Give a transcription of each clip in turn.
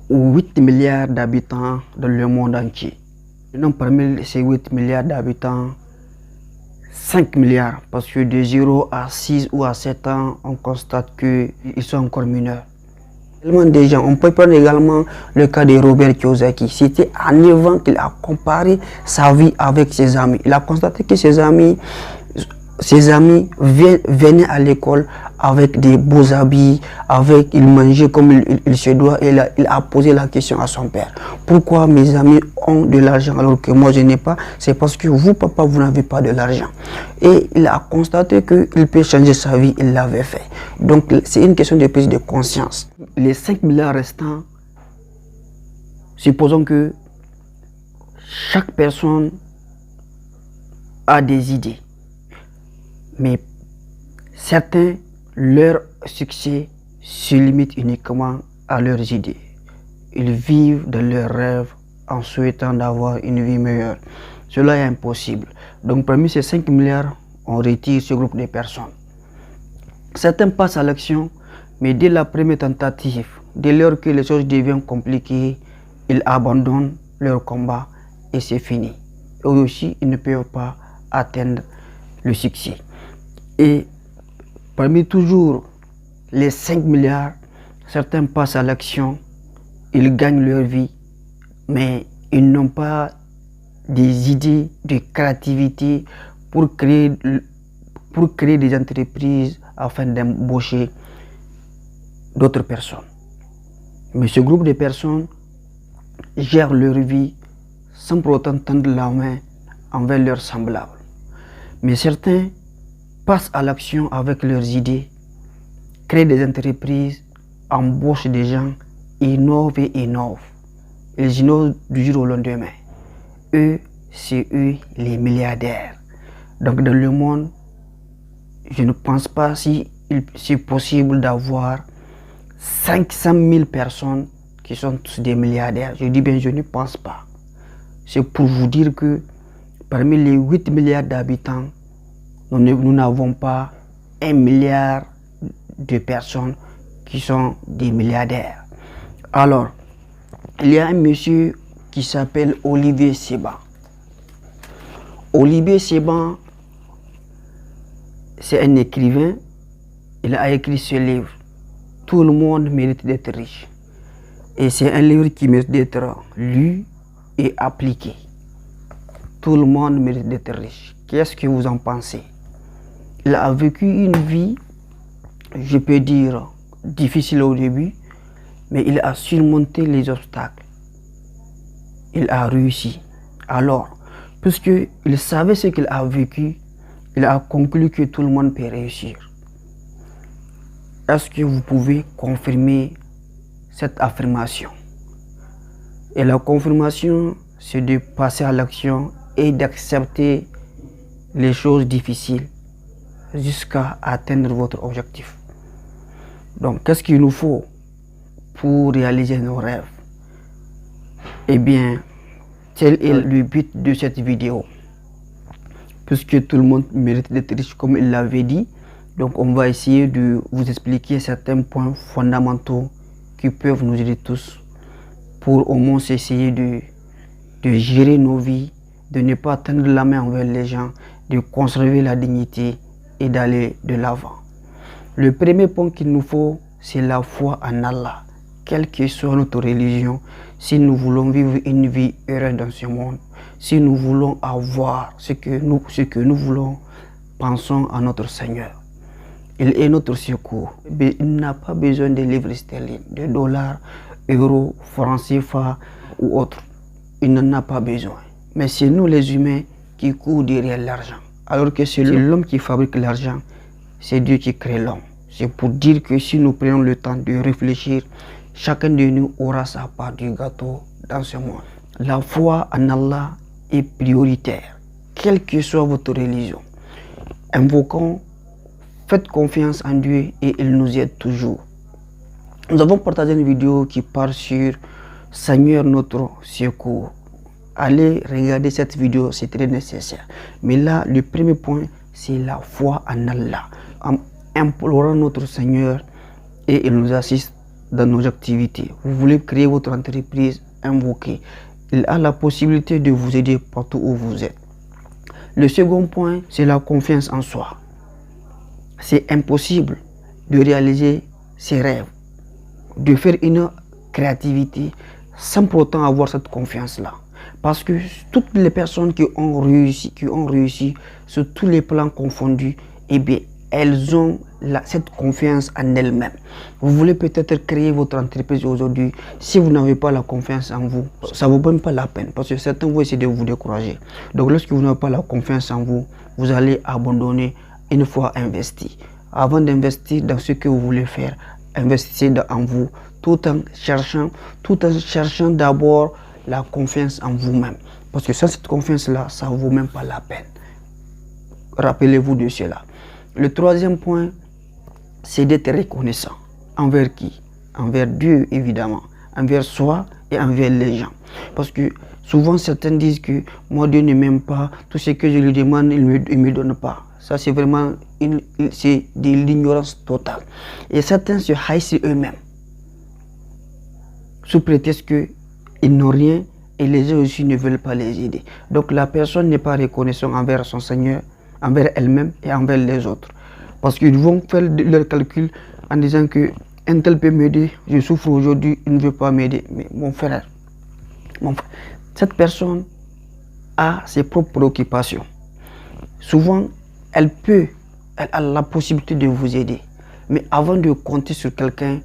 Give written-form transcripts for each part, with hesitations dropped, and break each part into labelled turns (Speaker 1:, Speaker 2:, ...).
Speaker 1: 8 milliards d'habitants dans le monde entier. Maintenant, parmi ces 8 milliards d'habitants, 5 milliards, parce que de 0 à 6 ou à 7 ans, on constate qu'ils sont encore mineurs. Tellement de gens, on peut prendre également le cas de Robert Kiyosaki. C'était à 9 ans qu'il a comparé sa vie avec ses amis. Il a constaté que ses amis venaient à l'école avec des beaux habits, ils mangeaient comme il se doit, et il a posé la question à son père. Pourquoi mes amis ont de l'argent alors que moi je n'ai pas? C'est parce que vous, papa, vous n'avez pas de l'argent. Et il a constaté qu'il peut changer sa vie, il l'avait fait. Donc c'est une question de prise de conscience. Les 5 milliards restants, supposons que chaque personne a des idées. Mais certains, leur succès se limite uniquement à leurs idées. Ils vivent de leurs rêves en souhaitant d'avoir une vie meilleure. Cela est impossible. Donc parmi ces 5 milliards, on retire ce groupe de personnes. Certains passent à l'action, mais dès la première tentative, dès lors que les choses deviennent compliquées, ils abandonnent leur combat et c'est fini. Eux aussi, ils ne peuvent pas atteindre le succès. Et parmi toujours les 5 milliards, certains passent à l'action, ils gagnent leur vie, mais ils n'ont pas des idées de créativité pour créer des entreprises afin d'embaucher d'autres personnes. Mais ce groupe de personnes gère leur vie sans pour autant tendre la main envers leurs semblables. Mais certains passent à l'action avec leurs idées, créent des entreprises, embauchent des gens, innovent et innovent. Ils innovent du jour au lendemain. Eux, c'est eux les milliardaires. Donc dans le monde, je ne pense pas si c'est possible d'avoir 500 000 personnes qui sont tous des milliardaires. Je dis bien, je ne pense pas. C'est pour vous dire que parmi les 8 milliards d'habitants, nous n'avons pas 1 milliard de personnes qui sont des milliardaires. Alors, il y a un monsieur qui s'appelle Olivier Seban. Olivier Seban, c'est un écrivain. Il a écrit ce livre. Tout le monde mérite d'être riche. Et c'est un livre qui mérite d'être lu et appliqué. Tout le monde mérite d'être riche. Qu'est-ce que vous en pensez? Il a vécu une vie, je peux dire, difficile au début, mais il a surmonté les obstacles. Il a réussi. Alors, puisqu'il savait ce qu'il a vécu, il a conclu que tout le monde peut réussir. Est-ce que vous pouvez confirmer cette affirmation? Et la confirmation, c'est de passer à l'action et d'accepter les choses difficiles jusqu'à atteindre votre objectif. Donc, qu'est-ce qu'il nous faut pour réaliser nos rêves? Eh bien, tel est le but de cette vidéo. Puisque tout le monde mérite d'être riche comme il l'avait dit, donc on va essayer de vous expliquer certains points fondamentaux qui peuvent nous aider tous pour au moins essayer de gérer nos vies, de ne pas tendre la main envers les gens, de conserver la dignité et d'aller de l'avant. Le premier point qu'il nous faut, c'est la foi en Allah. Quelle que soit notre religion, si nous voulons vivre une vie heureuse dans ce monde, si nous voulons avoir ce que nous voulons, pensons à notre Seigneur. Il est notre secours. Il n'a pas besoin de livres sterling, de dollars, euros, francs CFA ou autres. Il n'en a pas besoin. Mais c'est nous les humains qui courent derrière l'argent. Alors que c'est l'homme qui fabrique l'argent, c'est Dieu qui crée l'homme. C'est pour dire que si nous prenons le temps de réfléchir, chacun de nous aura sa part du gâteau dans ce monde. La foi en Allah est prioritaire, quelle que soit votre religion. Invoquons, faites confiance en Dieu et il nous aide toujours. Nous avons partagé une vidéo qui parle sur Seigneur notre secours. Allez regarder cette vidéo, c'est très nécessaire. Mais là, le premier point, c'est la foi en Allah. En implorant notre Seigneur et il nous assiste dans nos activités. Vous voulez créer votre entreprise, invoquez. Il a la possibilité de vous aider partout où vous êtes. Le second point, c'est la confiance en soi. C'est impossible de réaliser ses rêves, de faire une créativité sans pour autant avoir cette confiance-là. Parce que toutes les personnes qui ont réussi sur tous les plans confondus, eh bien, elles ont cette confiance en elles-mêmes. Vous voulez peut-être créer votre entreprise aujourd'hui. Si vous n'avez pas la confiance en vous, ça ne vaut même pas la peine. Parce que certains vont essayer de vous décourager. Donc lorsque vous n'avez pas la confiance en vous, vous allez abandonner une fois investi. Avant d'investir dans ce que vous voulez faire, investissez en vous tout en cherchant d'abord la confiance en vous-même. Parce que sans cette confiance-là, ça ne vaut même pas la peine. Rappelez-vous de cela. Le troisième point, c'est d'être reconnaissant. Envers qui? Envers Dieu, évidemment. Envers soi et envers les gens. Parce que souvent, certains disent que moi, Dieu ne m'aime pas. Tout ce que je lui demande, il ne me donne pas. Ça, c'est vraiment c'est de l'ignorance totale. Et certains se haïssent eux-mêmes. Sous prétexte qu'ils n'ont rien et les gens aussi ne veulent pas les aider. Donc la personne n'est pas reconnaissante envers son Seigneur, envers elle-même et envers les autres. Parce qu'ils vont faire leur calcul en disant que un tel peut m'aider, je souffre aujourd'hui, il ne veut pas m'aider. Mais mon frère, cette personne a ses propres préoccupations. Souvent, elle a la possibilité de vous aider. Mais avant de compter sur quelqu'un,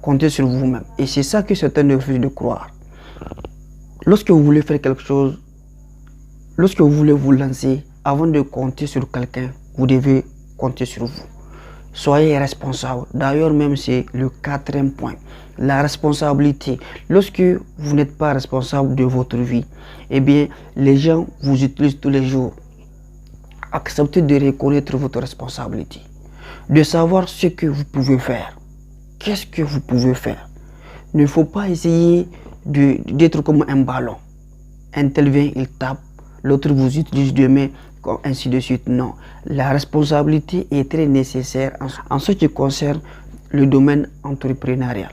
Speaker 1: comptez sur vous-même. Et c'est ça que certains refusent de croire. Lorsque vous voulez faire quelque chose, lorsque vous voulez vous lancer, avant de compter sur quelqu'un, vous devez compter sur vous. Soyez responsable. D'ailleurs, même c'est le quatrième point. La responsabilité. Lorsque vous n'êtes pas responsable de votre vie, eh bien, les gens vous utilisent tous les jours. Acceptez de reconnaître votre responsabilité. De savoir ce que vous pouvez faire. Qu'est-ce que vous pouvez faire? Il ne faut pas essayer d'être comme un ballon. Un tel vient, il tape, l'autre vous utilise de main, ainsi de suite. Non, la responsabilité est très nécessaire en ce qui concerne le domaine entrepreneurial.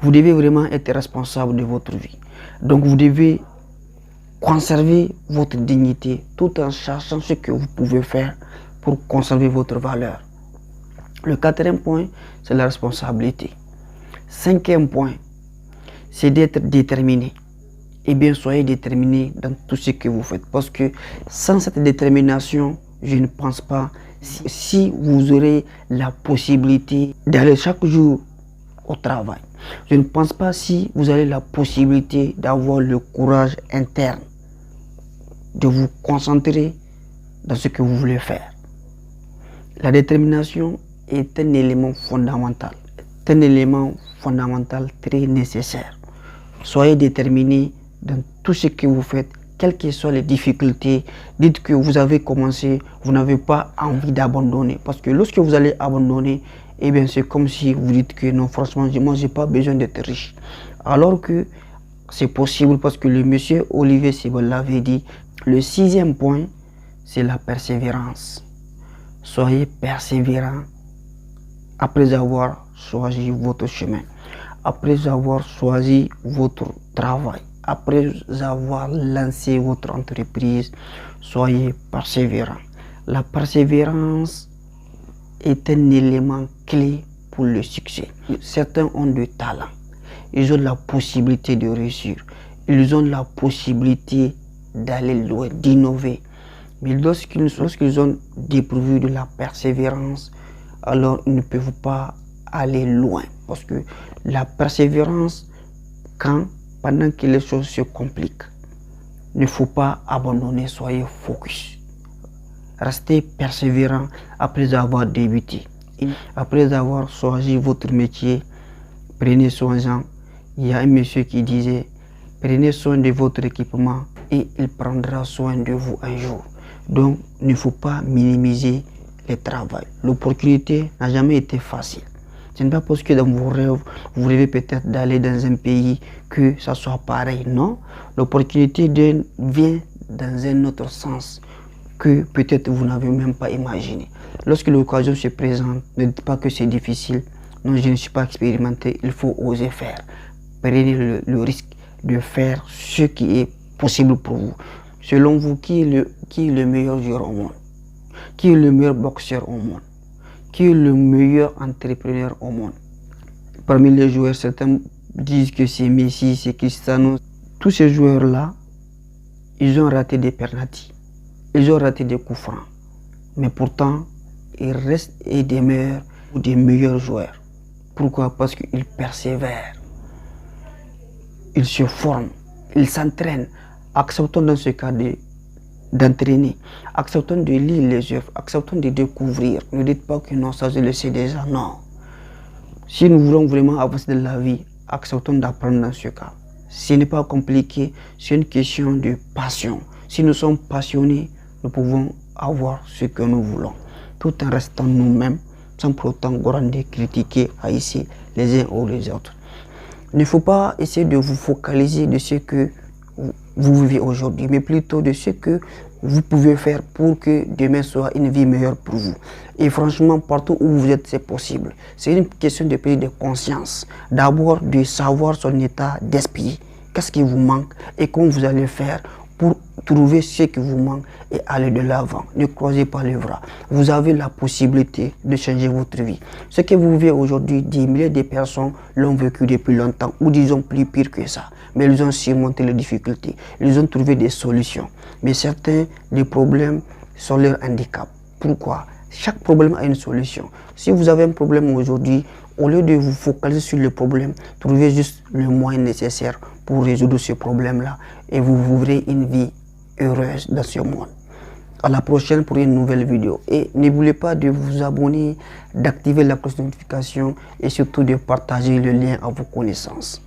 Speaker 1: Vous devez vraiment être responsable de votre vie. Donc vous devez conserver votre dignité tout en cherchant ce que vous pouvez faire pour conserver votre valeur. Le quatrième point, c'est la responsabilité. Cinquième point, c'est d'être déterminé. Eh bien, soyez déterminé dans tout ce que vous faites. Parce que sans cette détermination, je ne pense pas si vous aurez la possibilité d'aller chaque jour au travail. Je ne pense pas si vous avez la possibilité d'avoir le courage interne de vous concentrer dans ce que vous voulez faire. La détermination est un élément fondamental. C'est un élément fondamental très nécessaire. Soyez déterminé dans tout ce que vous faites, quelles que soient les difficultés. Dites que vous avez commencé, vous n'avez pas envie d'abandonner. Parce que lorsque vous allez abandonner, eh bien c'est comme si vous dites que non, franchement, moi j'ai pas besoin d'être riche. Alors que c'est possible parce que le monsieur Olivier Sibol l'avait dit. Le sixième point, c'est la persévérance. Soyez persévérant après avoir choisi votre chemin, après avoir choisi votre travail, après avoir lancé votre entreprise. Soyez persévérant. La persévérance est un élément clé pour le succès. Certains ont du talent, ils ont la possibilité de réussir, ils ont la possibilité d'aller loin, d'innover. Mais lorsqu'ils sont dépourvus de la persévérance, alors ils ne peuvent pas aller loin. Parce que la persévérance, pendant que les choses se compliquent, il ne faut pas abandonner, soyez focus. Restez persévérant après avoir débuté. Après avoir choisi votre métier, prenez soin-en. Il y a un monsieur qui disait, prenez soin de votre équipement et il prendra soin de vous un jour. Donc, il ne faut pas minimiser le travail. L'opportunité n'a jamais été facile. Ce n'est pas parce que dans vos rêves, vous rêvez peut-être d'aller dans un pays que ça soit pareil. Non, l'opportunité vient dans un autre sens que peut-être vous n'avez même pas imaginé. Lorsque l'occasion se présente, ne dites pas que c'est difficile. Non, je ne suis pas expérimenté, il faut oser faire. Prenez le risque de faire ce qui est possible pour vous. Selon vous, qui est le meilleur joueur au monde? Qui est le meilleur boxeur au monde? Qui est le meilleur entrepreneur au monde? Parmi les joueurs, certains disent que c'est Messi, c'est Cristiano. Tous ces joueurs-là, ils ont raté des penaltys, ils ont raté des coups francs. Mais pourtant, ils restent et demeurent des meilleurs joueurs. Pourquoi? Parce qu'ils persévèrent, ils se forment, ils s'entraînent. Acceptons dans ce cas d'entraîner, acceptons de lire les œuvres, acceptons de découvrir. Ne dites pas que non, ça je le sais déjà, non. Si nous voulons vraiment avancer dans la vie, acceptons d'apprendre dans ce cas. Ce n'est pas compliqué, c'est une question de passion. Si nous sommes passionnés, nous pouvons avoir ce que nous voulons, tout en restant nous-mêmes, sans pour autant gronder, critiquer, haïsser les uns ou les autres. Il ne faut pas essayer de vous focaliser de ce que vous vivez aujourd'hui, mais plutôt de ce que vous pouvez faire pour que demain soit une vie meilleure pour vous. Et franchement, partout où vous êtes, c'est possible. C'est une question de prise de conscience. D'abord, de savoir son état d'esprit. Qu'est-ce qui vous manque et comment vous allez faire pour trouver ce qui vous manque et aller de l'avant. Ne croisez pas les bras. Vous avez la possibilité de changer votre vie. Ce que vous vivez aujourd'hui, des milliers de personnes l'ont vécu depuis longtemps, ou disons plus pire que ça. Mais ils ont surmonté les difficultés. Ils ont trouvé des solutions. Mais certains, les problèmes sont leur handicap. Pourquoi? Chaque problème a une solution. Si vous avez un problème aujourd'hui, au lieu de vous focaliser sur le problème, trouvez juste le moyen nécessaire pour résoudre ce problème-là et vous vivrez une vie heureuse dans ce monde. À la prochaine pour une nouvelle vidéo. Et n'oubliez pas de vous abonner, d'activer la cloche de notification et surtout de partager le lien à vos connaissances.